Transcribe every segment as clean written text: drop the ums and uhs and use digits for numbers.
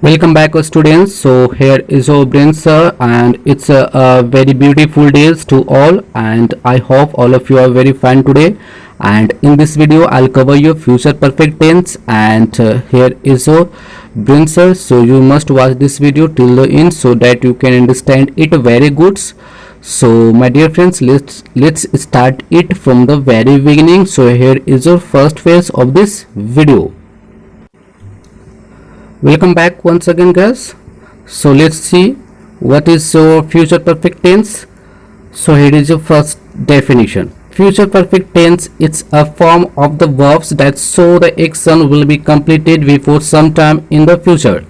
Welcome back, students. So here is our brain sir, and it's a very beautiful days to all, and I hope all of you are very fine today. And in this video, I'll cover your future perfect tense, and here is our brain sir. So you must watch this video till the end so that you can understand it very good. So my dear friends, let's start it from the very beginning. So here is your first phase of this video. Welcome back once again, guys. So let's see what is your future perfect tense. So here is your first definition. Future perfect tense is a form of the verbs that show the action will be completed before some time in the future.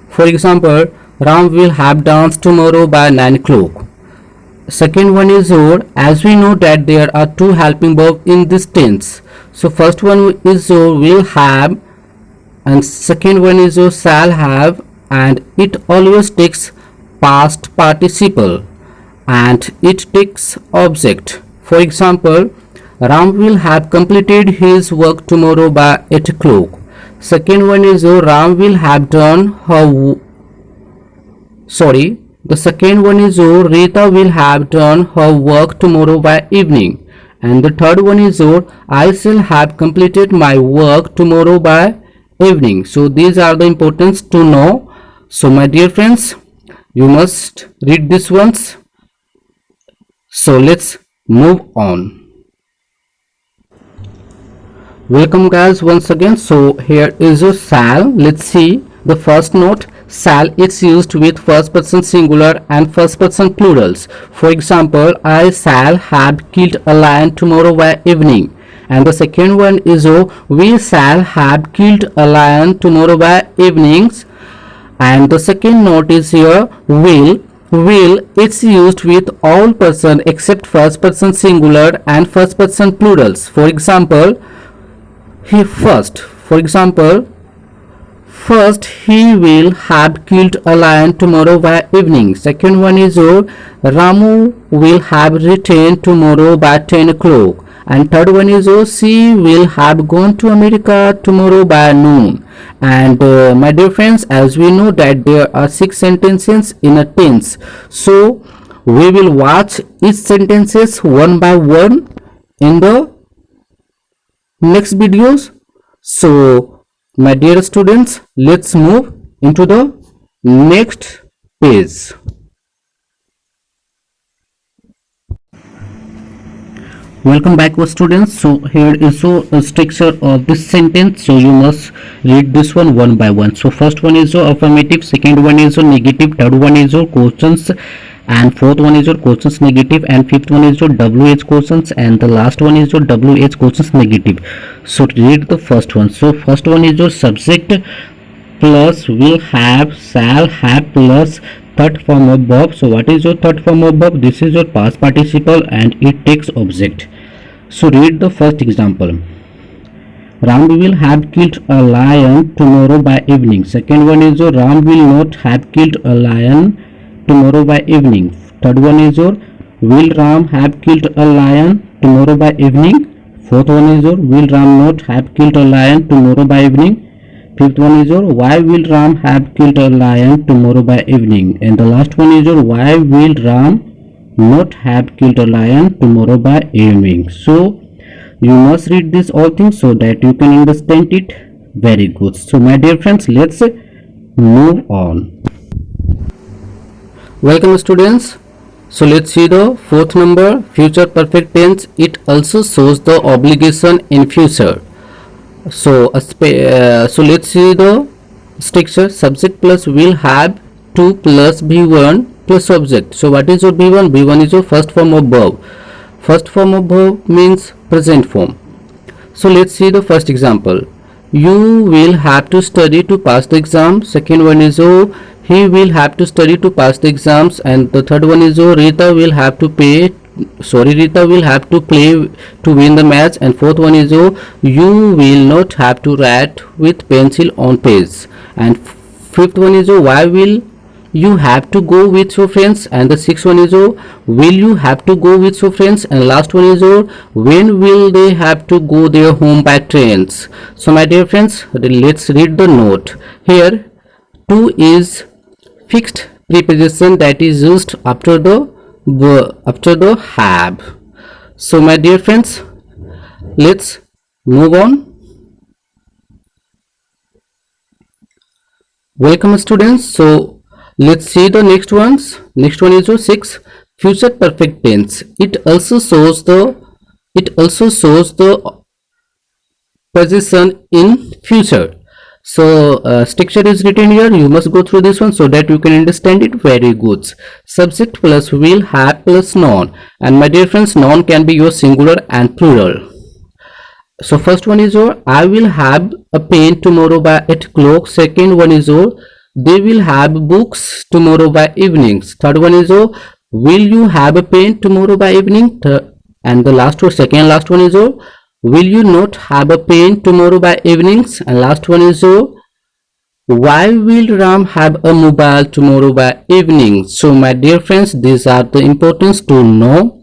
For example, Ram will have dance tomorrow by 9 o'clock. Second one is your, as we know that there are two helping verbs in this tense. So first one is your will have, and second one is your shall have, and it always takes past participle and it takes object. For example, Ram will have completed his work tomorrow by 8 o'clock. Second one is your Ram will have done her the second one is your Rita will have done her work tomorrow by evening, and the third one is your I shall have completed my work tomorrow by evening. So these are the importance to know. So my dear friends, you must read this once. So let's move on. Welcome guys once again. So here is your shall. Let's see the first note. Shall is used with first person singular and first person plurals. For example, I shall have killed a lion tomorrow by evening. And the second one is we shall have killed a lion tomorrow by evenings. And the second note is here will. Will it's used with all person except first person singular and first person plurals. For example, first he will have killed a lion tomorrow by evening. Second one is Ramu will have returned tomorrow by 10 o'clock. And third one is she will have gone to America tomorrow by noon. And my dear friends, as we know that there are 6 sentences in a tense, so we will watch each sentences one by one in the next videos. So my dear students, let's move into the next page. Welcome back, students. So here is a structure of this sentence, so you must read this one by one. So first one is your affirmative, second one is your negative, third one is your questions, and fourth one is your questions negative, and fifth one is your WH questions, and the last one is your WH questions negative. So read the first one. So first one is your subject plus will have, shall have plus third form of verb. So what is your third form of verb? This is your past participle and it takes object. So read the first example. Ram will have killed a lion tomorrow by evening. Second one is your Ram will not have killed a lion tomorrow by evening. Third one is your will Ram have killed a lion tomorrow by evening. Fourth one is your will Ram not have killed a lion tomorrow by evening. Fifth one is your why will Ram have killed a lion tomorrow by evening, and the last one is your why will Ram not have killed a lion tomorrow by evening. So you must read this all things so that you can understand it very good. So my dear friends, let's move on. Welcome students. So let's see the fourth number, future perfect tense. It also shows the obligation in future. So let's see the structure. Subject plus will have, to plus V1 plus object. So what is your V1? V1 is your first form of verb. First form of verb means present form. So let's see the first example. You will have to study to pass the exam. Second one is he will have to study to pass the exams, and the third one is Rita will have to play to win the match, and fourth one is you will not have to write with pencil on page, and fifth one is why will you have to go with your friends, and the sixth one is will you have to go with your friends, and last one is when will they have to go their home by trains. So my dear friends, let's read the note here. to is fixed preposition that is used after the have. So my dear friends, let's move on. Welcome students. So let's see the next ones. Next one is your 6, future perfect tense. It also shows the position in future. So structure is written here. You must go through this one so that you can understand it very good. Subject plus will, have plus noun, and my dear friends, noun can be your singular and plural. So first one is your I will have a pen tomorrow by 8 o'clock. Second one is your they will have books tomorrow by evenings. Third one is your will you have a pen tomorrow by evening. And the last one, second last one is your will you not have a pen tomorrow by evenings. And last one is your why will Ram have a mobile tomorrow by evening. So my dear friends, these are the importance to know.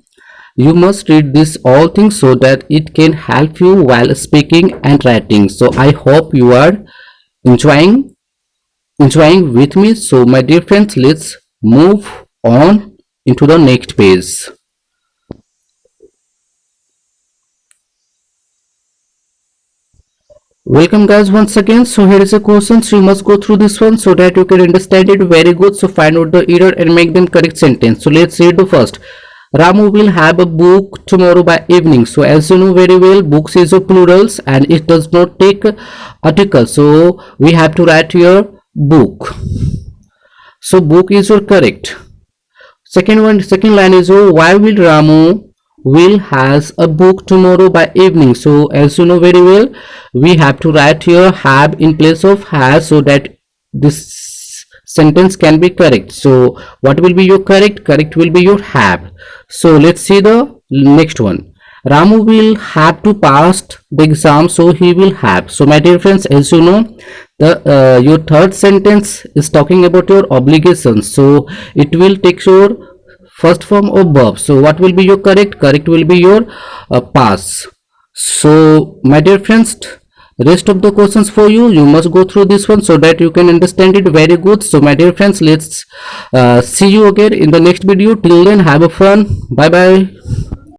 You must read this all things so that it can help you while speaking and writing. So I hope you are enjoying with me. So my dear friends, let's move on into the next page. Welcome guys once again. So here is a question, so you must go through this one so that you can understand it very good. So find out the error and make them correct sentence. So let's read the first. Ramu will have a book tomorrow by evening. So as you know very well, books is a plurals and it does not take article. So we have to write here book. So book is your correct. Second line is your why will Ramu will has a book tomorrow by evening. So as you know very well, we have to write here have in place of has so that this sentence can be correct. So what will be your correct will be your have. So let's see the next one. Ramu will have to pass the exam, so he will have. So my dear friends, as you know, the your third sentence is talking about your obligations, so it will take your first form of verb. So what will be your correct will be your pass. So my dear friends, rest of the questions for you must go through this one so that you can understand it very good. So my dear friends, let's see you again in the next video. Till then, have a fun. Bye bye.